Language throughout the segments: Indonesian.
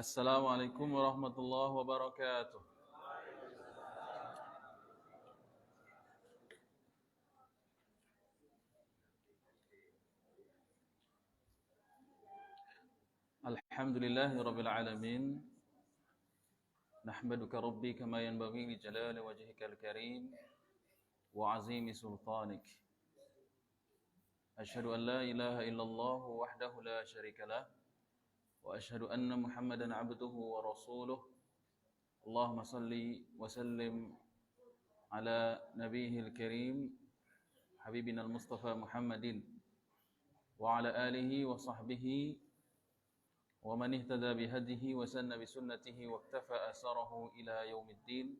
Assalamualaikum warahmatullahi wabarakatuh. Alhamdulillahi rabbil alamin. Nahmaduka rabbi kama yanbaghi li jalali wajhikal karim wa azimi sultanik. Asyhadu an la ilaha illallah wahdahu la syarika lah wa asyhadu anna Muhammadan abduhu wa rasuluh. Allahumma salli wa sallim ala nabiyil karim habibina al-Mustafa Muhammadin wa ala alihi wa sahbihi wa man ihtada bihadihi wa sanna bisunnatihi wa iktafa asarahu ila yaumiddin.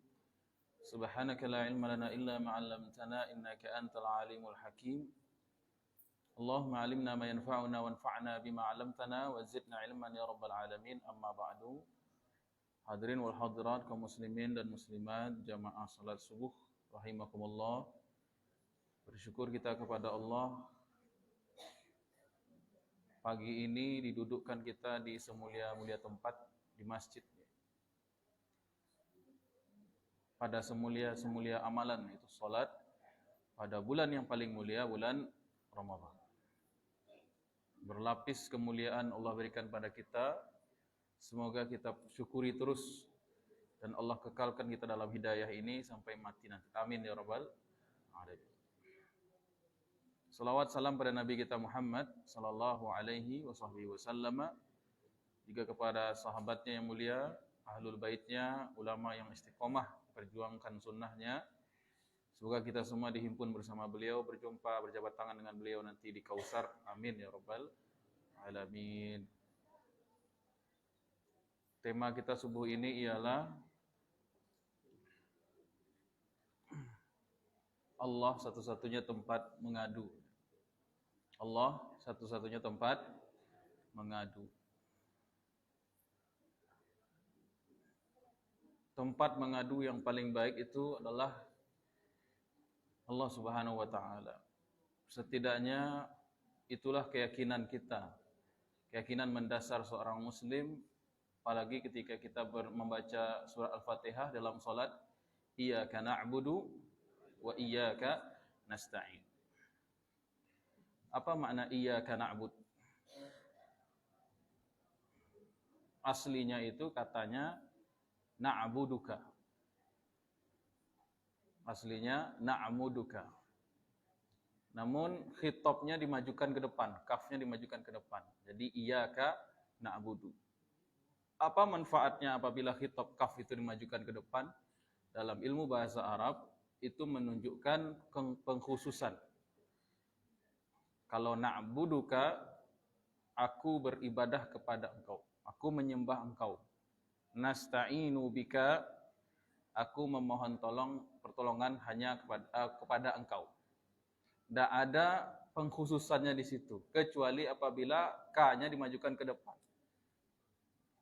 Subhanaka la ilma lana illa ma 'allamtana innaka antal alimul hakim. Allahumma 'allimna ma yanfa'una wanfa'na bima 'allamtana wa zidna ilman ya rabbal alamin. Amma ba'du. Hadirin wal hadirat kaum muslimin dan muslimat jamaah salat subuh rahimakumullah. Bersyukur kita kepada Allah, pagi ini didudukkan kita di semulia-mulia tempat di masjid. Pada semulia-semulia amalan, itu salat pada bulan yang paling mulia, bulan Ramadan. Berlapis kemuliaan Allah berikan pada kita. Semoga kita syukuri terus dan Allah kekalkan kita dalam hidayah ini sampai mati nanti. Amin ya rabbal alamin. Salawat salam pada Nabi kita Muhammad sallallahu alaihi wasallam, juga kepada sahabatnya yang mulia, ahlul baitnya, ulama yang istiqomah perjuangkan sunnahnya. Semoga kita semua dihimpun bersama beliau, berjumpa, berjabat tangan dengan beliau nanti di Kausar. Amin ya rabbal alamin. Tema kita subuh ini ialah Allah satu-satunya tempat mengadu. Allah satu-satunya tempat mengadu. Tempat mengadu yang paling baik itu adalah Allah Subhanahu wa taala. Setidaknya itulah keyakinan kita. Keyakinan mendasar seorang muslim, apalagi ketika kita membaca surah Al-Fatihah dalam salat, iyyaka na'budu wa iyyaka nasta'in. Apa makna iyyaka na'bud? Aslinya itu katanya na'buduka. Aslinya na'muduka. Namun khitabnya dimajukan ke depan, kafnya dimajukan ke depan. Jadi iyyaka na'budu. Apa manfaatnya apabila khitab kaf itu dimajukan ke depan? Dalam ilmu bahasa Arab itu menunjukkan pengkhususan. Kalau na'buduka, aku beribadah kepada engkau, aku menyembah engkau. Nasta'inu bika, aku memohon pertolongan hanya kepada engkau. Tidak ada pengkhususannya di situ, kecuali apabila ka-nya dimajukan ke depan.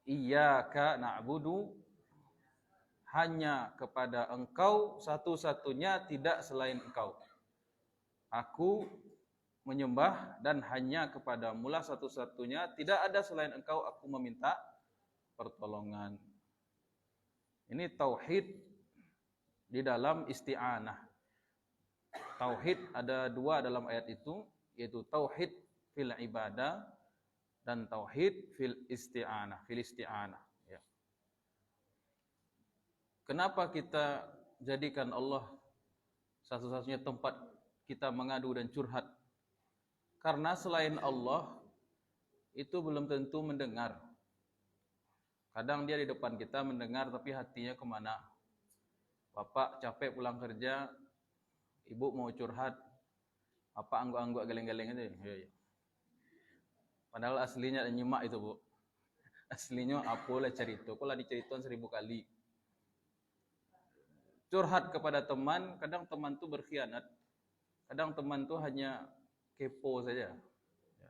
Iyyaka na'budu, hanya kepada engkau satu-satunya, tidak selain engkau. Aku menyembah dan hanya kepadamu lah satu-satunya, tidak ada selain engkau aku meminta pertolongan. Ini tauhid di dalam isti'anah. Tauhid ada dua dalam ayat itu, yaitu tauhid fil ibadah dan tauhid fil isti'anah, ya. Kenapa kita jadikan Allah satu-satunya tempat kita mengadu dan curhat? Karena selain Allah itu belum tentu mendengar. Kadang dia di depan kita mendengar tapi hatinya kemana? Bapak capek pulang kerja, ibu mau curhat, apa angguk-angguk geleng-geleng itu? Ya. Padahal aslinya nyimak itu, Bu. Aslinya apa lah cerita, kok lah diceritain 1000 kali. Curhat kepada teman, kadang teman itu berkhianat. Kadang teman itu hanya kepo saja. Ya.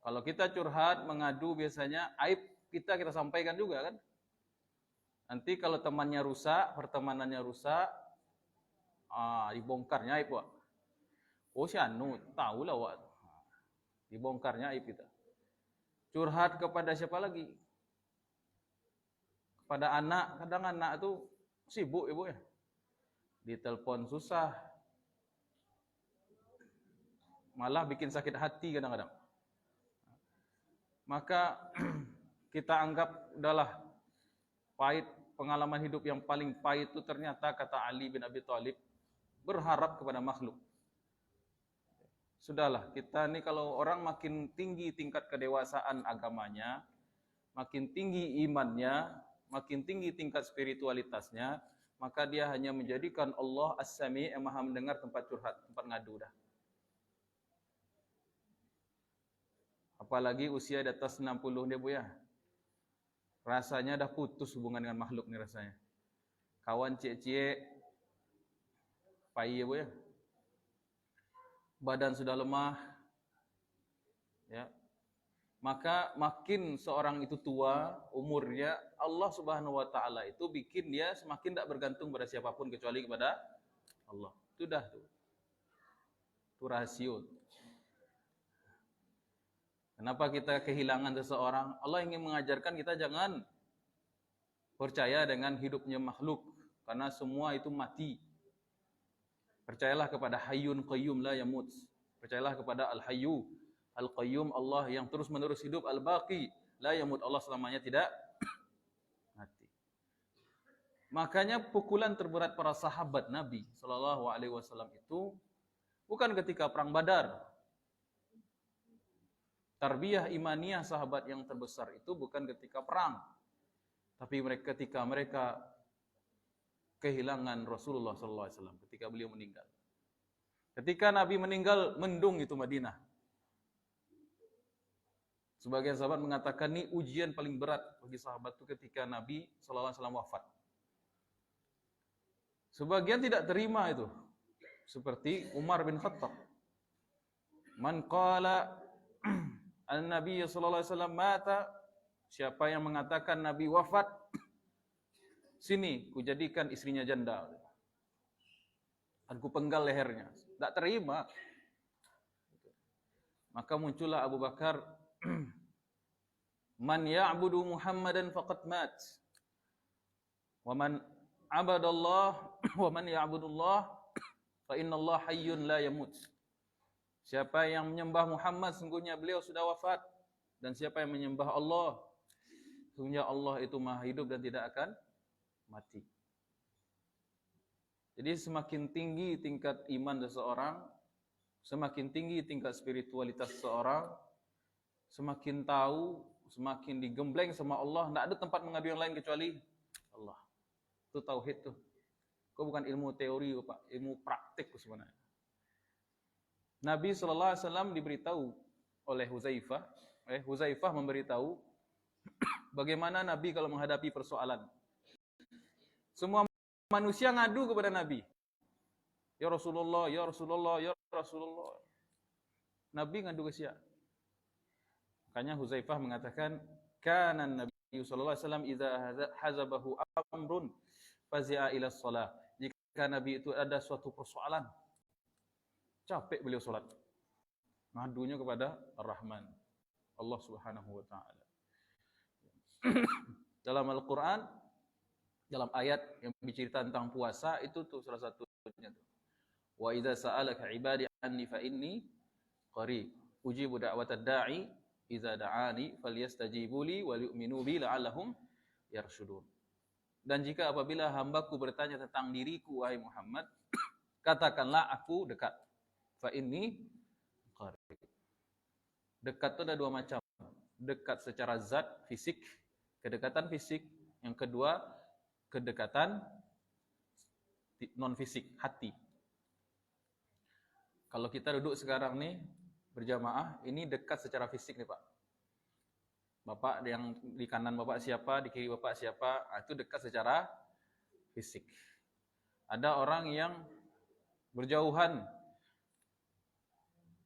Kalau kita curhat, mengadu, biasanya aib kita sampaikan juga kan. Nanti kalau temannya rusak, pertemanannya rusak, dibongkarnya aib, Wak. Oh si anu, tahulah Wak. Dibongkarnya aib kita. Curhat kepada siapa lagi? pada anak, kadang anak itu sibuk ibu ya, ditelepon susah, malah bikin sakit hati kadang-kadang. Maka kita anggap udahlah, pahit, pengalaman hidup yang paling pahit itu ternyata kata Ali bin Abi Thalib, berharap kepada makhluk. Sudahlah, kita nih kalau orang makin tinggi tingkat kedewasaan agamanya, makin tinggi imannya, makin tinggi tingkat spiritualitasnya, maka dia hanya menjadikan Allah As-Sami yang maha mendengar tempat curhat, tempat ngadu dah. Apalagi usia di atas 60 dia bu ya. Rasanya dah putus hubungan dengan makhluk nih rasanya. Kawan cie-cie, pai ya bu ya. Badan sudah lemah, ya. Maka makin seorang itu tua umurnya, Allah Subhanahu wa taala itu bikin dia semakin tidak bergantung pada siapapun kecuali kepada Allah. Itu dah tuh. Itu rasio. Kenapa kita kehilangan seseorang? Allah ingin mengajarkan kita jangan percaya dengan hidupnya makhluk, karena semua itu mati. Percayalah kepada Hayyun Qayyum la yamut. Percayalah kepada Al-Hayyu Al-Qayyum, Allah yang terus-menerus hidup, Al-Baqi la yamut, Allah selamanya tidak mati. Makanya pukulan terberat para sahabat Nabi sallallahu alaihi wasallam itu bukan ketika perang Badar. Tarbiyah imaniyah sahabat yang terbesar itu bukan ketika perang, tapi ketika mereka kehilangan Rasulullah sallallahu alaihi wasallam, ketika beliau meninggal. Ketika Nabi meninggal, mendung itu Madinah. Sebagian sahabat mengatakan ini ujian paling berat bagi sahabat itu ketika Nabi sallallahu alaihi wasallam wafat. Sebagian tidak terima itu, seperti Umar bin Khattab. Man qala An-Nabi sallallahu alaihi wasallam mata, siapa yang mengatakan Nabi wafat, sini kujadikan istrinya janda. Dan ku penggal lehernya. Tak terima. Maka muncullah Abu Bakar, man ya'budu Muhammadan faqad mat. Wa man abadallah wa man ya'budullah fa innallaha hayyun la yamut. Siapa yang menyembah Muhammad, sungguhnya beliau sudah wafat. Dan siapa yang menyembah Allah, sungguhnya Allah itu maha hidup dan tidak akan mati. Jadi semakin tinggi tingkat iman seseorang, semakin tinggi tingkat spiritualitas seseorang, semakin tahu, semakin digembleng sama Allah. Tidak ada tempat mengadu yang lain kecuali Allah. Itu tauhid tuh. Kau bukan ilmu teori, Pak, ilmu praktik sebenarnya. Nabi SAW diberitahu oleh Huzaifah. Huzaifah memberitahu bagaimana Nabi kalau menghadapi persoalan. Semua manusia ngadu kepada Nabi. Ya Rasulullah, ya Rasulullah, ya Rasulullah. Nabi ngadu ke siapa? Makanya Huzaifah mengatakan, kana Nabi sallallahu alaihi wasallam idza hazabahu amrun fazi'a ila shalah. Jika Nabi itu ada suatu persoalan, capek beliau salat, ngadunya kepada Ar-Rahman, Allah Subhanahu wa taala. Dalam Al-Qur'an, dalam ayat yang bercerita tentang puasa itu tuh salah satunya tuh. Wa idza sa'alaka 'ibadi anni fa inni qarib ujibu da'watad da'i idza da'ani falyastajibu li wal yu'minu bi la'allahum yarshudun. Dan jika apabila hambaku bertanya tentang diriku wahai Muhammad, katakanlah aku dekat. Fa inni qarib. Dekat itu ada dua macam. Dekat secara zat, fisik, kedekatan fisik. Yang kedua, kedekatan non fisik, hati. Kalau kita duduk sekarang nih berjamaah, ini dekat secara fisik nih Pak. Bapak yang di kanan Bapak siapa, di kiri Bapak siapa, itu dekat secara fisik. Ada orang yang berjauhan,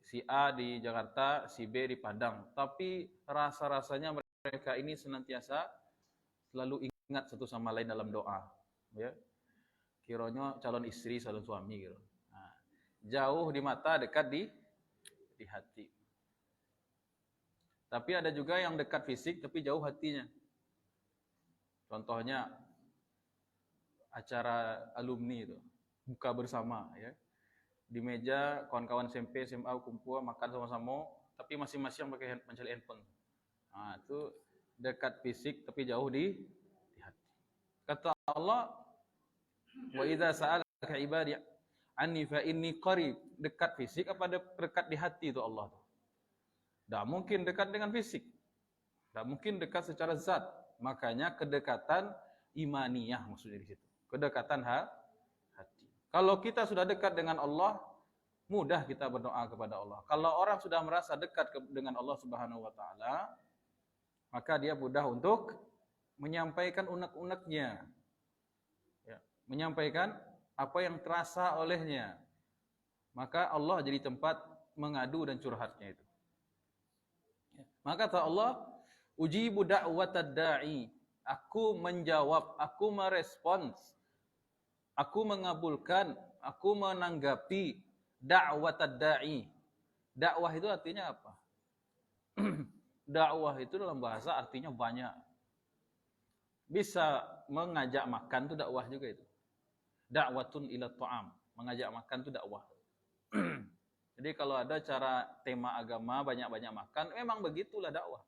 si A di Jakarta, si B di Padang, tapi rasa-rasanya mereka ini senantiasa selalu ingat satu sama lain dalam doa, ya. Kiranya calon istri, calon suami gitu. Nah, jauh di mata, dekat di hati. Tapi ada juga yang dekat fisik tapi jauh hatinya. Contohnya acara alumni itu, buka bersama ya. Di meja kawan-kawan SMP, SMA kumpul makan sama-sama, tapi masing-masing pakai mencari handphone. Nah, itu dekat fisik tapi jauh di hati. Kata Allah, wa idza sa'alaka ibadi anni fa inni qarib. Dekat fisik apa dekat di hati itu Allah tuh? Tidak mungkin dekat dengan fisik. Tidak mungkin dekat secara zat. Makanya kedekatan imaniyah maksudnya di situ. Kedekatan hati. Kalau kita sudah dekat dengan Allah, mudah kita berdoa kepada Allah. Kalau orang sudah merasa dekat dengan Allah Subhanahu wa taala, maka dia mudah untuk menyampaikan unek-uneknya. Ya, menyampaikan apa yang terasa olehnya. Maka Allah jadi tempat mengadu dan curhatnya itu. Ya. Maka kata Allah, ujibu da'watad da'i. Aku menjawab, aku merespons, aku mengabulkan, aku menanggapi da'watad da'i. Dakwah itu artinya apa? Dakwah itu dalam bahasa artinya banyak. Bisa mengajak makan itu dakwah juga itu. Da'watun ila ta'am. Mengajak makan itu dakwah. Jadi kalau ada cara tema agama banyak-banyak makan, memang begitulah dakwah.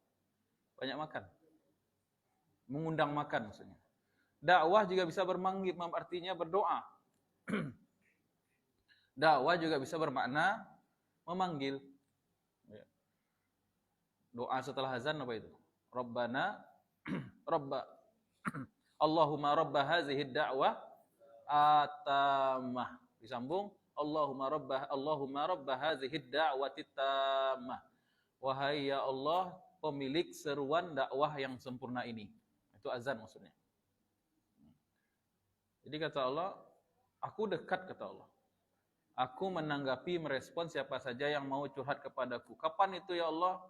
Banyak makan. Mengundang makan maksudnya. Dakwah juga bisa bermanggil, artinya berdoa. Dakwah juga bisa bermakna memanggil. Doa setelah azan apa itu? Rabbana Rabba Allahumma Rabba hazihi da'wah atamah. Disambung Allahumma Rabba hazihi da'wati tamah. Wahai ya Allah, pemilik seruan dakwah yang sempurna ini. Itu azan maksudnya. Jadi kata Allah, aku dekat kata Allah. Aku menanggapi, merespon siapa saja yang mau curhat kepadaku. Kapan itu ya Allah?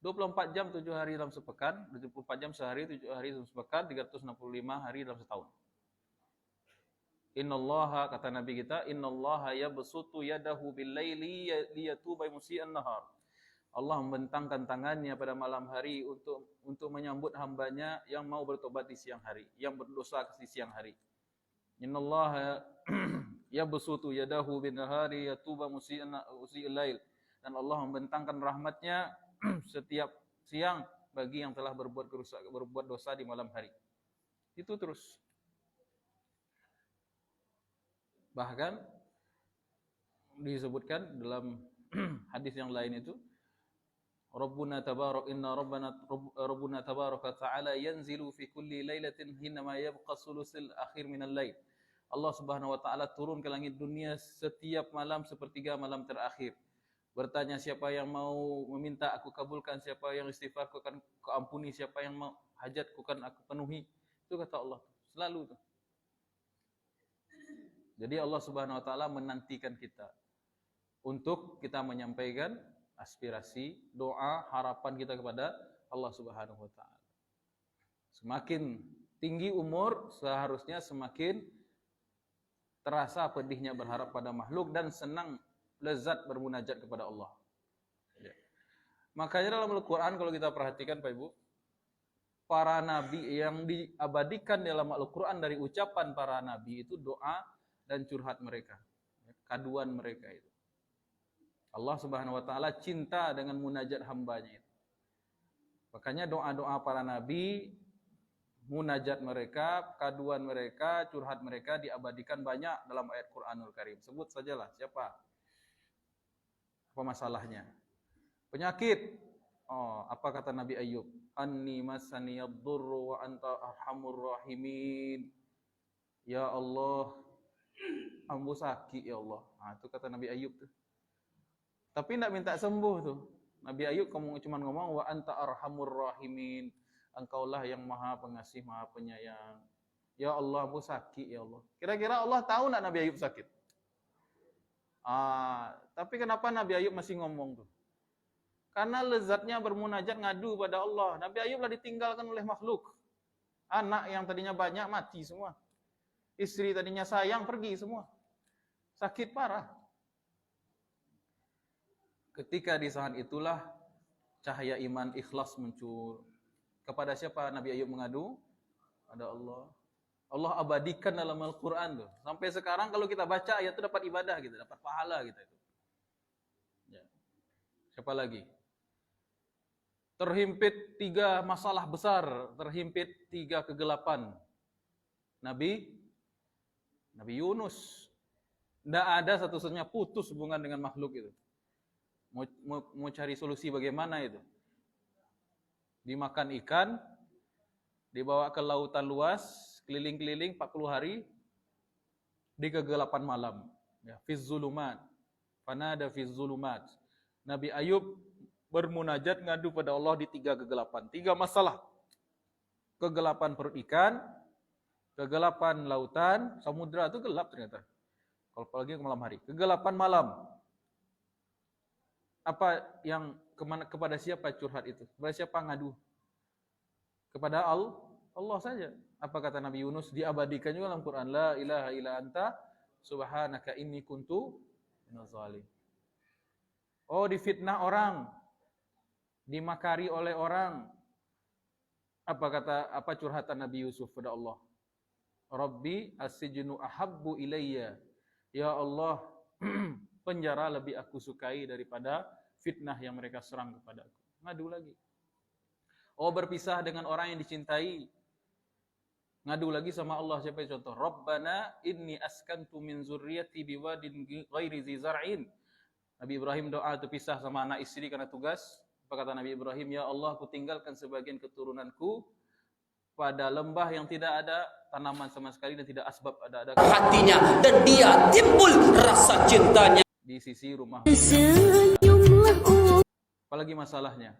24 jam 7 hari dalam sepekan, 24 jam sehari, 7 hari dalam sepekan, 365 hari dalam setahun. Innallaha, kata Nabi kita, innallaha yabsutu yadahu bil-laili liyatuba musii'an nahar. Allah membentangkan tangannya pada malam hari untuk menyambut hambanya yang mau bertobat di siang hari, yang berdosa di siang hari. Innallaha yabsutu yadahu bin-nahari yatuba musii'al lail. Dan Allah membentangkan rahmatnya setiap siang bagi yang telah berbuat dosa di malam hari. Itu terus. Bahkan disebutkan dalam hadis yang lain itu, Rabbuna tabaraka ta'ala yanzilu fi kulli lailatin hinama yabqa sulusil akhir minal lail. Allah Subhanahu wa taala turun ke langit dunia setiap malam sepertiga malam terakhir. Bertanya siapa yang mau meminta aku kabulkan, siapa yang istighfar aku akan ampuni, siapa yang mau hajat aku akan aku penuhi. Itu kata Allah selalu tuh. Jadi Allah Subhanahu wa taala menantikan kita untuk kita menyampaikan aspirasi, doa, harapan kita kepada Allah Subhanahu wa taala. Semakin tinggi umur, seharusnya semakin terasa pedihnya berharap pada makhluk dan senang lezat bermunajat kepada Allah. Ya. Makanya dalam Al-Quran kalau kita perhatikan Pak Ibu, para nabi yang diabadikan dalam Al-Quran dari ucapan para nabi itu doa dan curhat mereka, kaduan mereka itu. Allah Subhanahu wa taala cinta dengan munajat hambanya itu. Makanya doa-doa para nabi, munajat mereka, kaduan mereka, curhat mereka diabadikan banyak dalam ayat Quranul Karim. Sebut sajalah siapa? Apa masalahnya? Penyakit. Oh, apa kata Nabi Ayub? Anni masaniyad durru wa anta arhamur rahimin. Ya Allah, ambu sakit ya Allah. Nah, itu kata Nabi Ayub tuh. Tapi tidak minta sembuh tuh. Nabi Ayub cuma ngomong wa anta arhamur rahimin. Engkaulah yang maha pengasih, maha penyayang. Ya Allah, ambu sakit ya Allah. Kira-kira Allah tahu nak Nabi Ayub sakit? Tapi kenapa Nabi Ayub masih ngomong tuh? Karena lezatnya bermunajat ngadu pada Allah. Nabi Ayub lah ditinggalkan oleh makhluk. Anak yang tadinya banyak mati semua. Istri tadinya sayang pergi semua. Sakit parah. Ketika di saat itulah cahaya iman ikhlas muncul. Kepada siapa Nabi Ayub mengadu? Ada Allah. Allah abadikan dalam Al-Quran tuh. Sampai sekarang kalau kita baca ayat itu dapat ibadah gitu, dapat pahala gitu. Ya. Siapa lagi? Terhimpit 3 masalah besar, terhimpit 3 kegelapan. Nabi Yunus. Tidak ada satu-satunya putus hubungan dengan makhluk itu. Mau cari solusi bagaimana itu? Dimakan ikan, dibawa ke lautan luas, keliling-keliling 40 hari di kegelapan malam. Ya, fiz zulumat. Fanada fiz zulumat. Nabi Ayub bermunajat ngadu pada Allah di 3 kegelapan. 3 masalah. Kegelapan perut ikan, kegelapan lautan, samudra itu gelap ternyata. Kalau apalagi ke malam hari. Kegelapan malam. Apa yang kepada siapa curhat itu? Kepada siapa ngadu? Kepada Allah saja. Apa kata Nabi Yunus? Diabadikan juga dalam Quran. La ilaha illa anta subhanaka inni kuntu minaz zalimin. Oh, difitnah orang. Dimakari oleh orang. Apa curhatan Nabi Yusuf pada Allah? Rabbi as-sijnu ahabbu ilayya. Ya Allah, penjara lebih aku sukai daripada fitnah yang mereka serang kepada aku. Ngadu lagi. Oh, berpisah dengan orang yang dicintai. Ngadu lagi sama Allah. Siapa yang contoh? Rabbana inni askantu min zurriyati biwadin ghairi zi zar'in. Nabi Ibrahim doa itu pisah sama anak istri karena tugas. Apa kata Nabi Ibrahim? Ya Allah, aku tinggalkan sebagian keturunanku pada lembah yang tidak ada tanaman sama sekali dan tidak asbab ada hatinya, dan dia timbul rasa cintanya di sisi rumah. Apalagi masalahnya?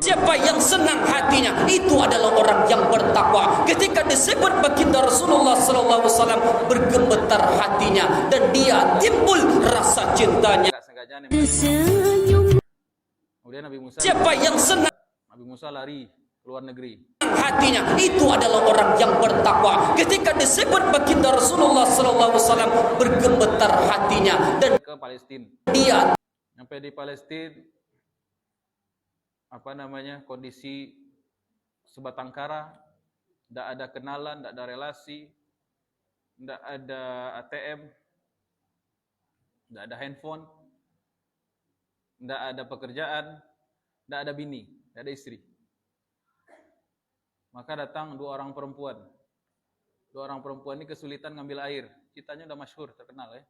Siapa yang senang hatinya, itu adalah orang yang bertakwa. Ketika disebut baginda Rasulullah SAW, bergemetar hatinya dan dia timbul rasa cintanya. Kemudian Nabi Musa. Siapa yang senang? Nabi Musa lari keluar negeri. Hatinya, itu adalah orang yang bertakwa. Ketika disebut baginda Rasulullah SAW, bergemetar hatinya dan ke Palestina. Dia sampai di Palestina, kondisi sebatang kara, tidak ada kenalan, tidak ada relasi, tidak ada ATM, tidak ada handphone, tidak ada pekerjaan, tidak ada bini, tidak ada istri. Maka datang 2 orang perempuan. 2 orang perempuan ini kesulitan ngambil air. Ceritanya udah masyhur, terkenal ya.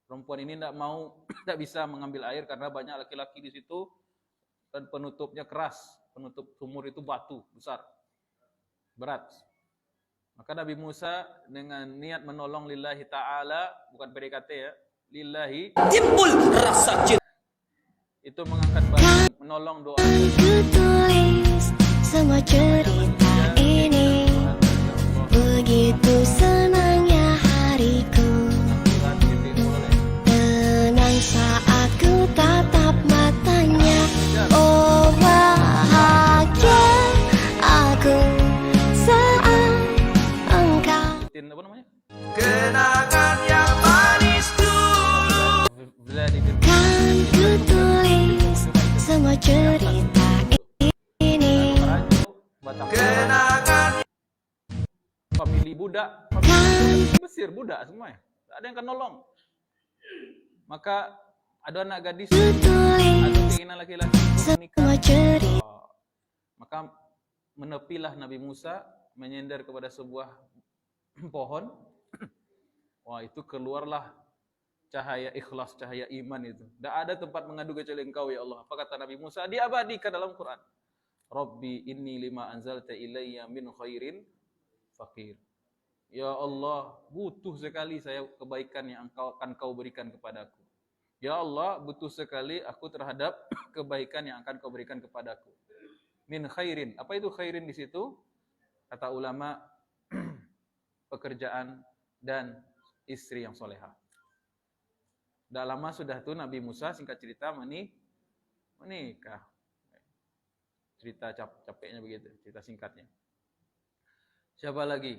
Perempuan ini tidak bisa mengambil air karena banyak laki-laki di situ dan penutupnya keras. Penutup sumur itu batu besar, berat. Maka Nabi Musa dengan niat menolong lillahi ta'ala, bukan PDKT ya, lillahi, timbul rasa cinta. Itu mengangkat batu, menolong doa. Tulis semua cerita ini, begitu senangnya hariku, tenang saat ku tatap matanya. Oh, bahagia aku saat engkau. Kenangan yang manis dulu. Kan ku tulis semua cerita ini. Kenangan Famili budak, famili Mesir budak semua ya. Tak ada yang akan nolong. Maka ada anak gadis, ada keinginan laki-laki menikah. Maka menepilah Nabi Musa menyender kepada sebuah pohon. Wah, itu keluarlah cahaya ikhlas, cahaya iman itu. Tidak ada tempat mengadu kecuali Engkau ya Allah. Apa kata Nabi Musa? Diabadikan dalam Quran. Rabbi inni lima anzalta ilayya min khairin fakir. Ya Allah, butuh sekali saya kebaikan yang akan Kau berikan kepadaku. Ya Allah, butuh sekali aku terhadap kebaikan yang akan Kau berikan kepadaku. Min khairin. Apa itu khairin di situ? Kata ulama, pekerjaan dan istri yang soleha. Dah lama sudah tuh Nabi Musa, singkat cerita, menikah. Cerita capeknya begitu, cerita singkatnya. Siapa lagi?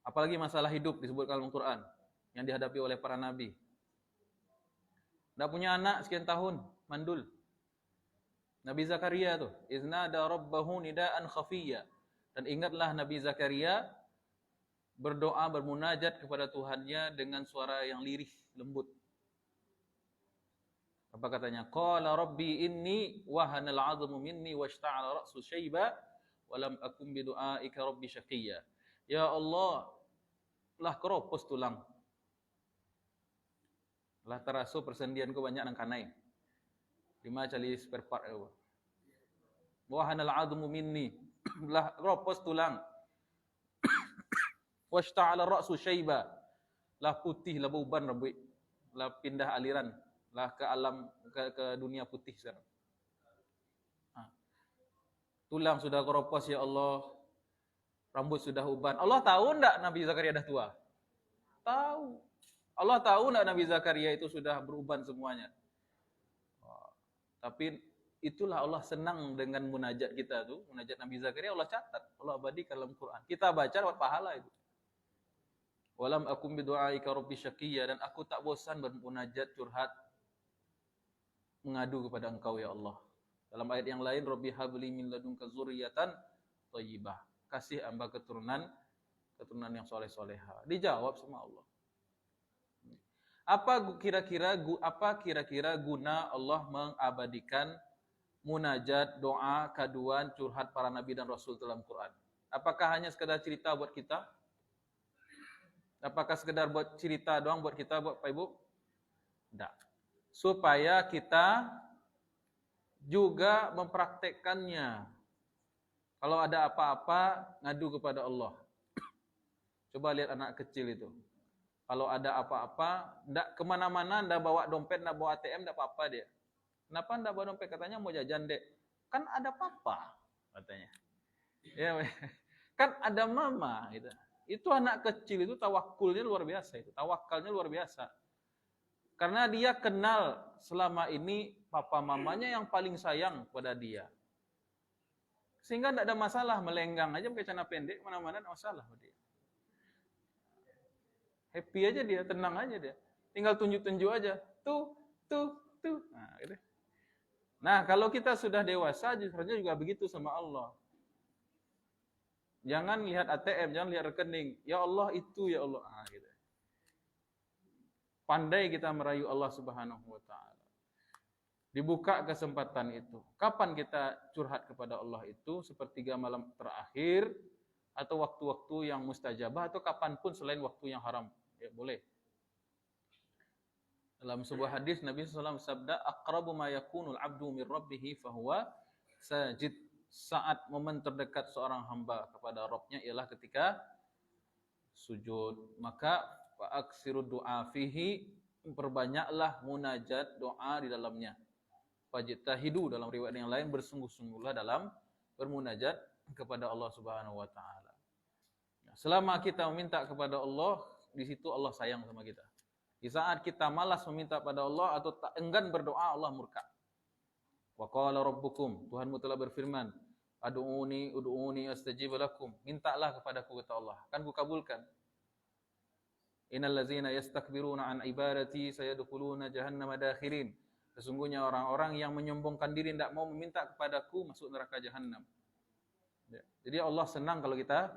Apalagi masalah hidup disebutkan dalam Quran yang dihadapi oleh para nabi. Tidak punya anak sekian tahun, mandul. Nabi Zakaria tuh, iznada rabbahu nidaan khafiyya. Dan ingatlah Nabi Zakaria berdoa, bermunajat kepada Tuhannya dengan suara yang lirih, lembut. Apa katanya? Qala rabbi inni wahanal 'azmu minni washta'ala ra'su syaiba wa lam akum bidu'aika rabbi syaqiyya. Ya Allah, lah keropos tulang. Lah teraso persendianku banyak nang kanai. 5 kali spare part aku. Wahanal 'azmu minni, lah keropos tulang. Washta'ala ra'su syaiba, lah putih, lah beruban rambut, lah pindah aliran. Lah ke alam ke dunia putih sekarang. Tulang sudah keropos ya Allah. Rambut sudah uban. Allah tahu enggak Nabi Zakaria dah tua? Tahu. Allah tahu enggak Nabi Zakaria itu sudah beruban semuanya? Tapi itulah Allah senang dengan munajat kita tuh. Munajat Nabi Zakaria Allah catat. Allah abadikan dalam Quran. Kita baca dapat pahala itu. Walam akum bidu'aika rabbi syaqiyya, dan aku tak bosan bermunajat, curhat, mengadu kepada Engkau ya Allah. Dalam ayat yang lain, Rabbi habli min ladunka dzurriyyatan thayyibah. Kasih hamba keturunan yang soleh-soleha. Dijawab sama Allah. Apa kira-kira guna Allah mengabadikan munajat, doa, kaduan, curhat para nabi dan rasul dalam Quran? Apakah hanya sekedar cerita buat kita? Apakah sekedar buat cerita doang buat kita, buat Pak Ibu? Tidak. Supaya kita juga mempraktekkannya. Kalau ada apa-apa, ngadu kepada Allah. Coba lihat anak kecil itu. Kalau ada apa-apa, ndak kemana-mana, ndak bawa dompet, ndak bawa ATM, ndak apa-apa dia. Kenapa ndak bawa dompet? Katanya mau jajan, Dek. Kan ada papa, katanya. Ya, kan ada mama, gitu. Itu anak kecil itu tawakulnya luar biasa, itu tawakalnya luar biasa. Karena dia kenal selama ini papa mamanya yang paling sayang pada dia. Sehingga tidak ada masalah, melenggang aja pakai celana pendek mana-mana tidak masalah dia. Happy aja dia, tenang aja dia. Tinggal tunjuk-tunjuk aja. Tuh. Nah, gitu. Nah, kalau kita sudah dewasa, justru juga begitu sama Allah. Jangan lihat ATM, jangan lihat rekening. Ya Allah itu, ya Allah. Nah, gitu. Pandai kita merayu Allah Subhanahu wa taala. Dibuka kesempatan itu. Kapan kita curhat kepada Allah itu? Sepertiga malam terakhir, atau waktu-waktu yang mustajabah, atau kapanpun selain waktu yang haram. Ya, boleh. Dalam sebuah hadis Nabi SAW sabda, aqrabu ma yakunul abdu min rabbih fahuwa sajid. Saat momen terdekat seorang hamba kepada Rabb-nya ialah ketika sujud. Maka fa'aksiru du'a fihi, perbanyaklah munajat, doa di dalamnya. Fajtahidu, dalam riwayat yang lain, bersungguh-sungguhlah dalam bermunajat kepada Allah Subhanahu wa taala. Selama kita meminta kepada Allah, di situ Allah sayang sama kita. Di saat kita malas meminta pada Allah atau tak enggan berdoa, Allah murka. Wa qala rabbukum, Tuhanmu telah berfirman, ud'uni astajib lakum. Mintalah kepadaku, kata Allah, akan kukabulkan. Innal ladzina yastakbiruna an ibadati sayadkhuluna jahannama dakhirin. Sesungguhnya orang-orang yang menyombongkan diri tidak mau meminta kepadaku masuk neraka jahanam. Ya. Jadi Allah senang kalau kita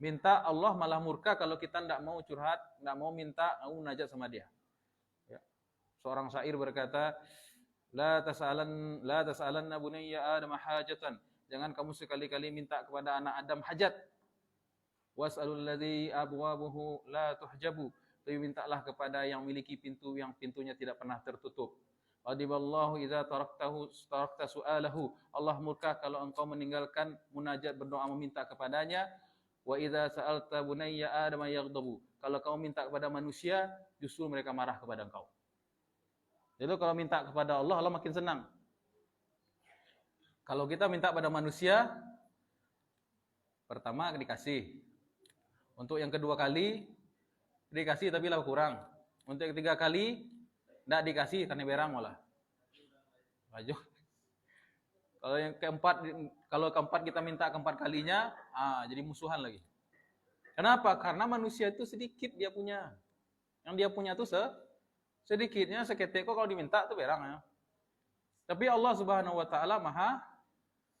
minta, Allah malah murka kalau kita tidak mau curhat, tidak mau minta, mau munajat sama dia. Ya. Seorang syair berkata, La tas'alanna bunayya Adam hajatan. Jangan kamu sekali-kali minta kepada anak Adam hajat. Was'alul ladzi abwabuhu la tuhjabu. Tapi mintalah kepada yang memiliki pintu yang pintunya tidak pernah tertutup. Qadiballahu idza tarakta su'alahu. Allah murka kalau engkau meninggalkan munajat, berdoa meminta kepadanya. Wa idza sa'alta bunayya Adam yaghdabu. Kalau kamu minta kepada manusia, justru mereka marah kepada engkau. Jadi kalau minta kepada Allah, Allah makin senang. Kalau kita minta pada manusia, pertama dikasih. Untuk yang kedua kali, dikasih tapi lah kurang. Untuk yang ketiga kali, tidak dikasih karena berang malah. Maju. Kalau keempat kita minta keempat kalinya, jadi musuhan lagi. Kenapa? Karena manusia itu sedikit dia punya. Yang dia punya itu sedikitnya, seketik kok kalau diminta itu berang ya. Tapi Allah Subhanahu wa taala Maha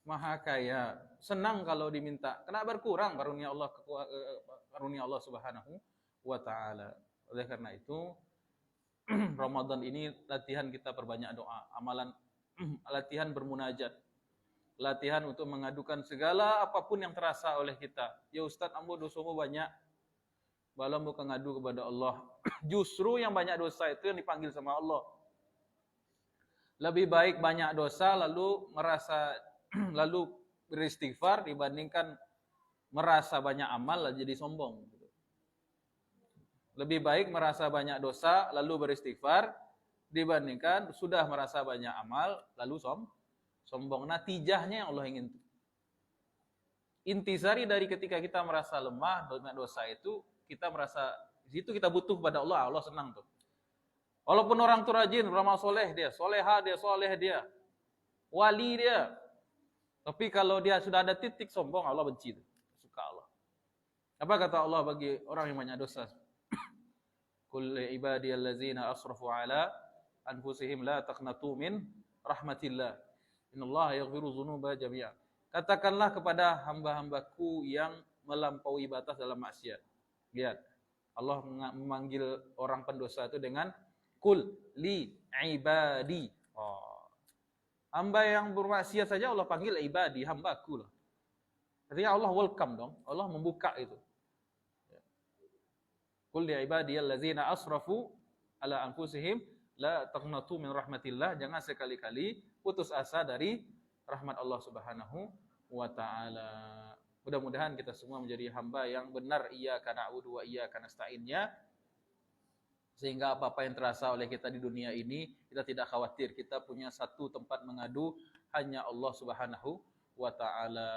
Maha kaya. Senang kalau diminta. Kena berkurang karunia Allah Subhanahu wa taala. Oleh karena itu Ramadan ini latihan kita perbanyak doa, amalan latihan bermunajat. Latihan untuk mengadukan segala apapun yang terasa oleh kita. Ya Ustaz, ambo dosamu banyak. Balam bukan ngadu kepada Allah. Justru yang banyak dosa itu yang dipanggil sama Allah. Lebih baik banyak dosa lalu merasa lalu beristighfar dibandingkan merasa banyak amal lalu jadi sombong. Lebih baik merasa banyak dosa lalu beristighfar dibandingkan sudah merasa banyak amal lalu sombong. Natijahnya yang Allah ingin. Intisari dari ketika kita merasa lemah banyak dosa itu, kita merasa di situ kita butuh pada Allah, Allah senang tuh. Walaupun orang itu rajin, beramal soleh dia, soleha dia, soleh dia, wali dia. Tapi kalau dia sudah ada titik sombong, Allah benci tuh. Suka Allah. Apa kata Allah bagi orang yang banyak dosa? Qul ibadiyallazina asrafu ala anfusihim la taqnatu min rahmatillah. Innallaha yaghfiru dzunuba jami'a. Katakanlah kepada hamba-hambaku yang melampaui batas dalam maksiat. Lihat, Allah memanggil orang pendosa itu dengan Qul li ibadi. Oh. Hamba yang bermaksiat saja Allah panggil ibadi, hambaku lah. Artinya Allah welcome dong, Allah membuka itu. Qul li ibadiyallazina asrafu ala anfusihim la taqnatu min rahmatillah. Jangan sekali-kali putus asa dari rahmat Allah Subhanahu wa taala. Mudah-mudahan kita semua menjadi hamba yang benar iyyaka na'budu wa iyyaka nasta'in-nya. Sehingga apa-apa yang terasa oleh kita di dunia ini, kita tidak khawatir. Kita punya satu tempat mengadu, hanya Allah Subhanahu wa ta'ala.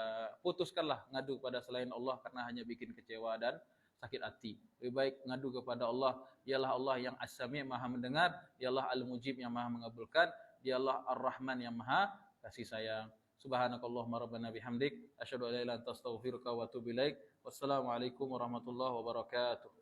Putuskanlah ngadu kepada selain Allah karena hanya bikin kecewa dan sakit hati. Lebih baik ngadu kepada Allah. Dialah Allah yang As-Sami' maha mendengar. Dialah Al-Mujib yang maha mengabulkan. Dialah Ar-Rahman yang maha kasih sayang. Subhanakallahumma rabbana bihamdik. Asyhadu an la ilaha illa anta astaghfiruka wa atubu ilaik. Wassalamualaikum warahmatullahi wabarakatuh.